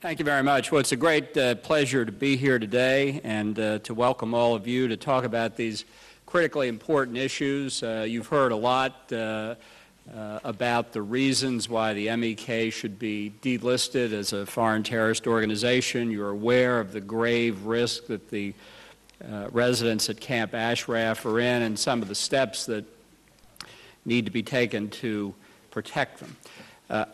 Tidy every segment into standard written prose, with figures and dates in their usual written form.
Thank you very much. Well, it's a great pleasure to be here today and to welcome all of you to talk about these critically important issues. You've heard a lot about the reasons why the MEK should be delisted as a foreign terrorist organization. You're aware of the grave risk that the residents at Camp Ashraf are in and some of the steps that need to be taken to protect them.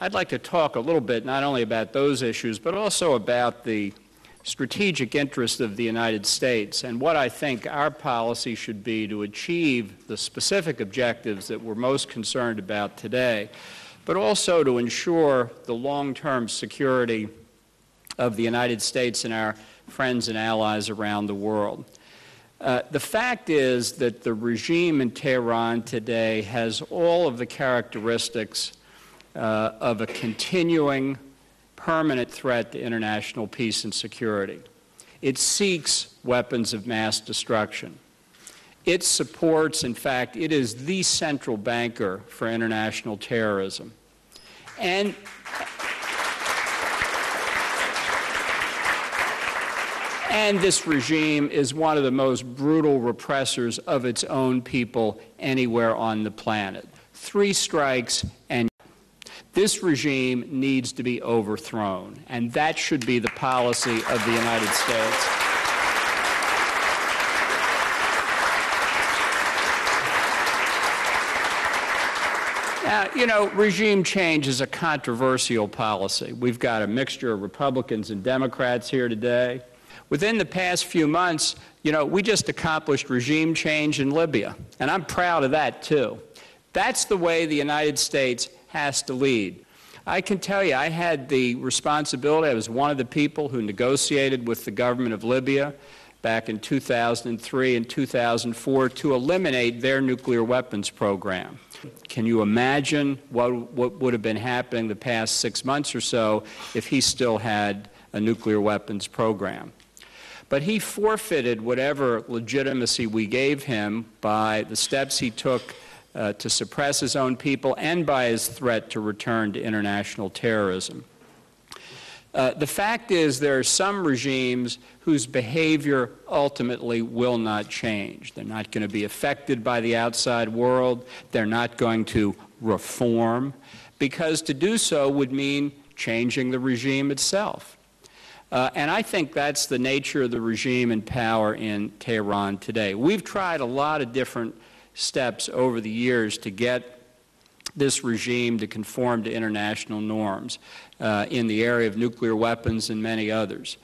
I'd like to talk a little bit not only about those issues, but also about the strategic interest of the United States and what I think our policy should be to achieve the specific objectives that we're most concerned about today, but also to ensure the long-term security of the United States and our friends and allies around the world. The fact is that the regime in Tehran today has all of the characteristics of a continuing, permanent threat to international peace and security. It seeks weapons of mass destruction. It supports, in fact, it is the central banker for international terrorism. And this regime is one of the most brutal repressors of its own people anywhere on the planet. 3 strikes and this regime needs to be overthrown, and that should be the policy of the United States. Now, you know, regime change is a controversial policy. We've got a mixture of Republicans and Democrats here today. Within the past few months, you know, we just accomplished regime change in Libya, and I'm proud of that, too. That's the way the United States has to lead. I can tell you, I had the responsibility, I was one of the people who negotiated with the government of Libya back in 2003 and 2004 to eliminate their nuclear weapons program. Can you imagine what would have been happening the past 6 months or so if he still had a nuclear weapons program? But he forfeited whatever legitimacy we gave him by the steps he took to suppress his own people and by his threat to return to international terrorism. The fact is there are some regimes whose behavior ultimately will not change. They're not going to be affected by the outside world. They're not going to reform, because to do so would mean changing the regime itself. And I think that's the nature of the regime in power in Tehran today. We've tried a lot of different steps over the years to get this regime to conform to international norms in the area of nuclear weapons and many others.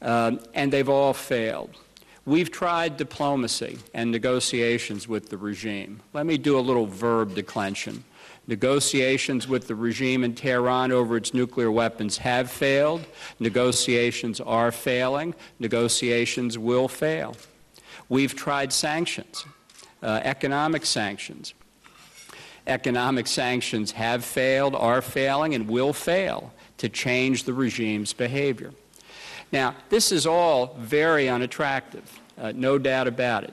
And they've all failed. We've tried diplomacy and negotiations with the regime. Let me do a little verb declension. Negotiations with the regime in Tehran over its nuclear weapons have failed. Negotiations are failing. Negotiations will fail. We've tried sanctions. Economic sanctions. Economic sanctions have failed, are failing, and will fail to change the regime's behavior. Now, this is all very unattractive, no doubt about it.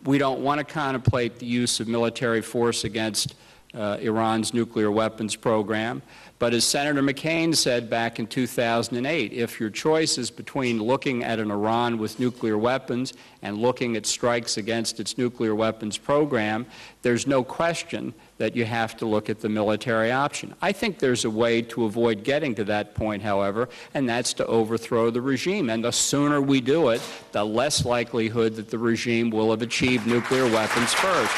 We don't want to contemplate the use of military force against Iran's nuclear weapons program. But as Senator McCain said back in 2008, if your choice is between looking at an Iran with nuclear weapons and looking at strikes against its nuclear weapons program, there's no question that you have to look at the military option. I think there's a way to avoid getting to that point, however, and that's to overthrow the regime. And the sooner we do it, the less likelihood that the regime will have achieved nuclear weapons first.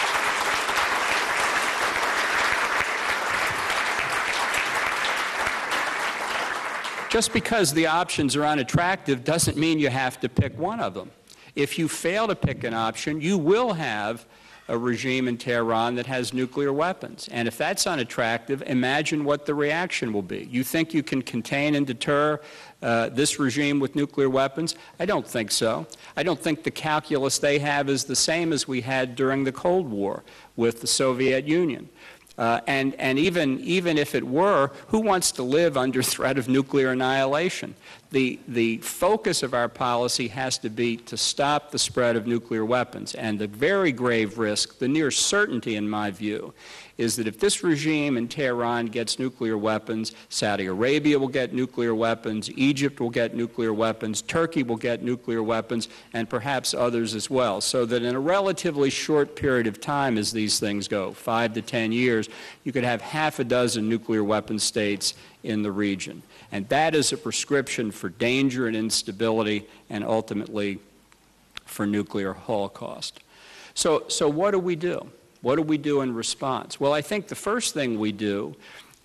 Just because the options are unattractive doesn't mean you have to pick one of them. If you fail to pick an option, you will have a regime in Tehran that has nuclear weapons. And if that's unattractive, imagine what the reaction will be. You think you can contain and deter this regime with nuclear weapons? I don't think so. I don't think the calculus they have is the same as we had during the Cold War with the Soviet Union. And even if it were, who wants to live under threat of nuclear annihilation? the focus of our policy has to be to stop the spread of nuclear weapons. And the very grave risk, the near certainty in my view, is that if this regime in Tehran gets nuclear weapons, Saudi Arabia will get nuclear weapons, Egypt will get nuclear weapons, Turkey will get nuclear weapons, and perhaps others as well. So that in a relatively short period of time as these things go, 5 to 10 years, you could have half a dozen nuclear weapon states in the region. And that is a prescription for danger and instability and ultimately for nuclear holocaust. So what do we do? What do we do in response? Well, I think the first thing we do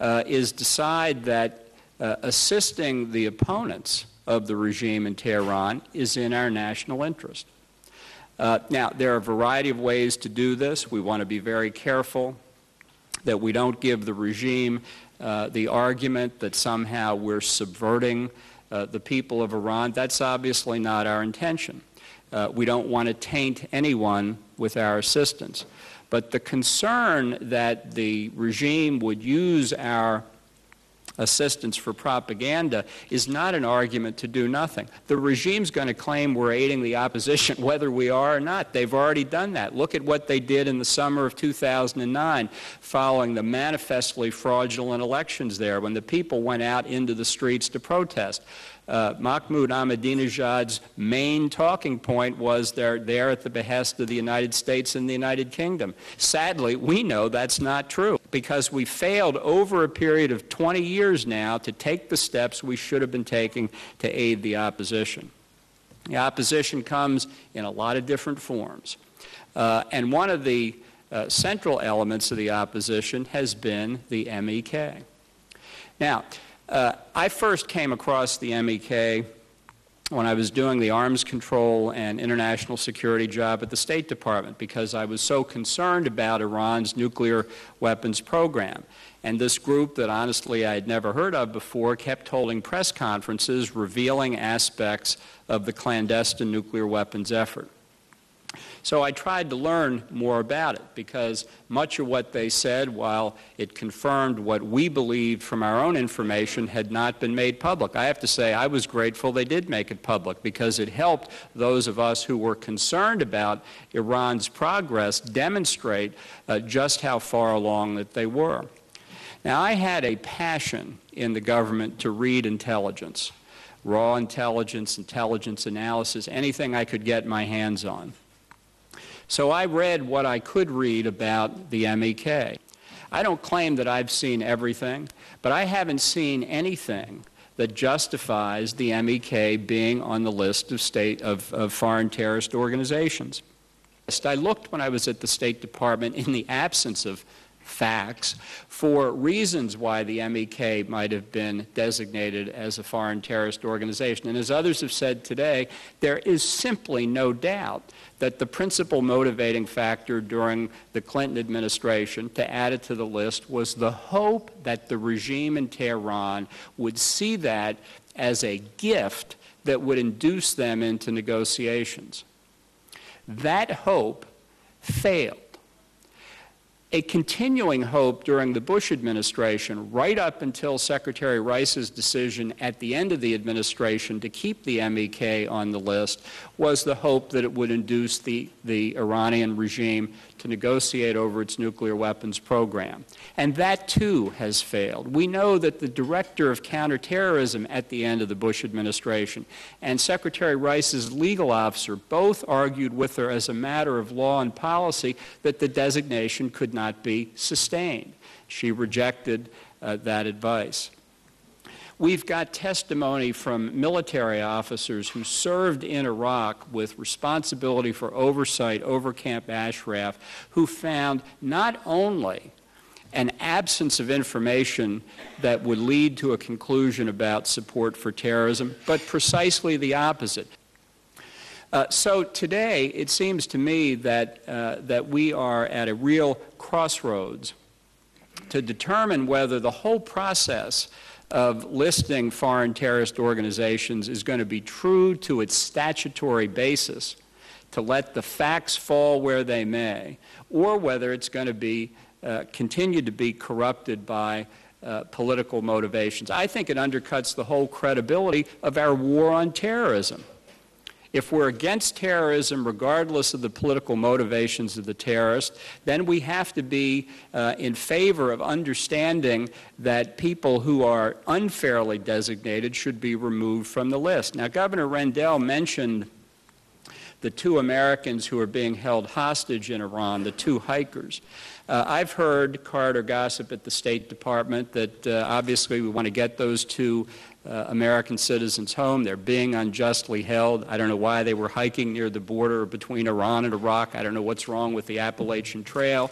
is decide that assisting the opponents of the regime in Tehran is in our national interest. Now, there are a variety of ways to do this. We want to be very careful that we don't give the regime the argument that somehow we're subverting the people of Iran. That's obviously not our intention. We don't want to taint anyone with our assistance. But the concern that the regime would use our assistance for propaganda is not an argument to do nothing. The regime's going to claim we're aiding the opposition whether we are or not. They've already done that. Look at what they did in the summer of 2009 following the manifestly fraudulent elections there when the people went out into the streets to protest. Mahmoud Ahmadinejad's main talking point was they're there at the behest of the United States and the United Kingdom. Sadly, we know that's not true because we failed over a period of 20 years now to take the steps we should have been taking to aid the opposition. The opposition comes in a lot of different forms. And one of the central elements of the opposition has been the MEK. Now, I first came across the MEK when I was doing the arms control and international security job at the State Department because I was so concerned about Iran's nuclear weapons program. And this group that honestly I had never heard of before kept holding press conferences revealing aspects of the clandestine nuclear weapons effort. So I tried to learn more about it because much of what they said, while it confirmed what we believed from our own information, had not been made public. I have to say I was grateful they did make it public because it helped those of us who were concerned about Iran's progress demonstrate just how far along that they were. Now, I had a passion in the government to read intelligence, raw intelligence, intelligence analysis, anything I could get my hands on. So I read what I could read about the MEK. I don't claim that I've seen everything, but I haven't seen anything that justifies the MEK being on the list of foreign terrorist organizations. I looked when I was at the State Department in the absence of facts for reasons why the MEK might have been designated as a foreign terrorist organization. And as others have said today, there is simply no doubt that the principal motivating factor during the Clinton administration to add it to the list was the hope that the regime in Tehran would see that as a gift that would induce them into negotiations. That hope failed. A continuing hope during the Bush administration, right up until Secretary Rice's decision at the end of the administration to keep the MEK on the list, was the hope that it would induce the Iranian regime to negotiate over its nuclear weapons program. And that, too, has failed. We know that the director of counterterrorism at the end of the Bush administration and Secretary Rice's legal officer both argued with her as a matter of law and policy that the designation could not be sustained. She rejected that advice. We've got testimony from military officers who served in Iraq with responsibility for oversight over Camp Ashraf, who found not only an absence of information that would lead to a conclusion about support for terrorism, but precisely the opposite. So today, it seems to me that we are at a real crossroads to determine whether the whole process of listing foreign terrorist organizations is going to be true to its statutory basis, to let the facts fall where they may, or whether it's going to be continue to be corrupted by political motivations. I think it undercuts the whole credibility of our war on terrorism. If we're against terrorism, regardless of the political motivations of the terrorist, then we have to be in favor of understanding that people who are unfairly designated should be removed from the list. Now, Governor Rendell mentioned the 2 Americans who are being held hostage in Iran, the 2 hikers. I've heard Carter gossip at the State Department that obviously we want to get those 2 American citizens home. They're being unjustly held. I don't know why they were hiking near the border between Iran and Iraq. I don't know what's wrong with the Appalachian Trail.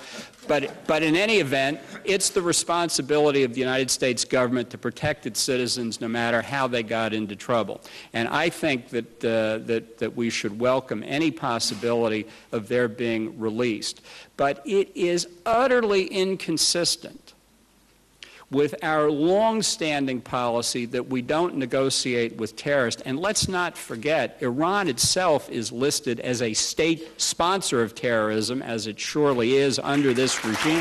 But in any event, it's the responsibility of the United States government to protect its citizens no matter how they got into trouble. And I think that, that we should welcome any possibility of their being released. But it is utterly inconsistent with our long-standing policy that we don't negotiate with terrorists. And let's not forget, Iran itself is listed as a state sponsor of terrorism, as it surely is under this regime.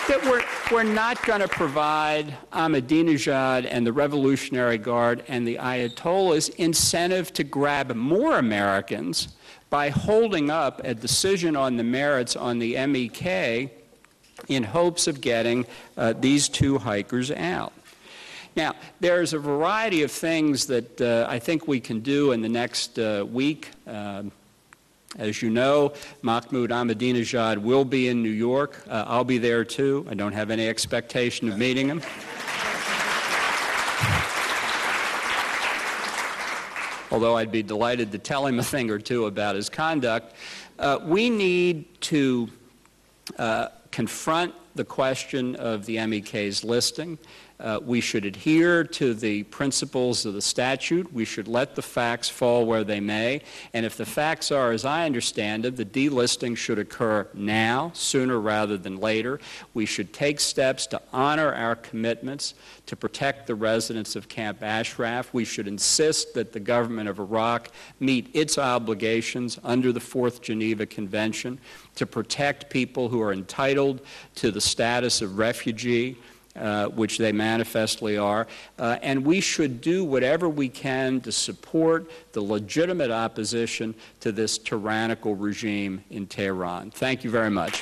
That we're not going to provide Ahmadinejad and the Revolutionary Guard and the Ayatollahs incentive to grab more Americans by holding up a decision on the merits on the MEK in hopes of getting these 2 hikers out. Now, there's a variety of things that I think we can do in the next week. As you know, Mahmoud Ahmadinejad will be in New York. I'll be there too. I don't have any expectation of meeting him. Although I'd be delighted to tell him a thing or 2 about his conduct. We need to confront the question of the MEK's listing. We should adhere to the principles of the statute. We should let the facts fall where they may. And if the facts are, as I understand it, the delisting should occur now, sooner rather than later. We should take steps to honor our commitments to protect the residents of Camp Ashraf. We should insist that the government of Iraq meet its obligations under the 4th Geneva Convention to protect people who are entitled to the status of refugee, which they manifestly are, and we should do whatever we can to support the legitimate opposition to this tyrannical regime in Tehran. Thank you very much.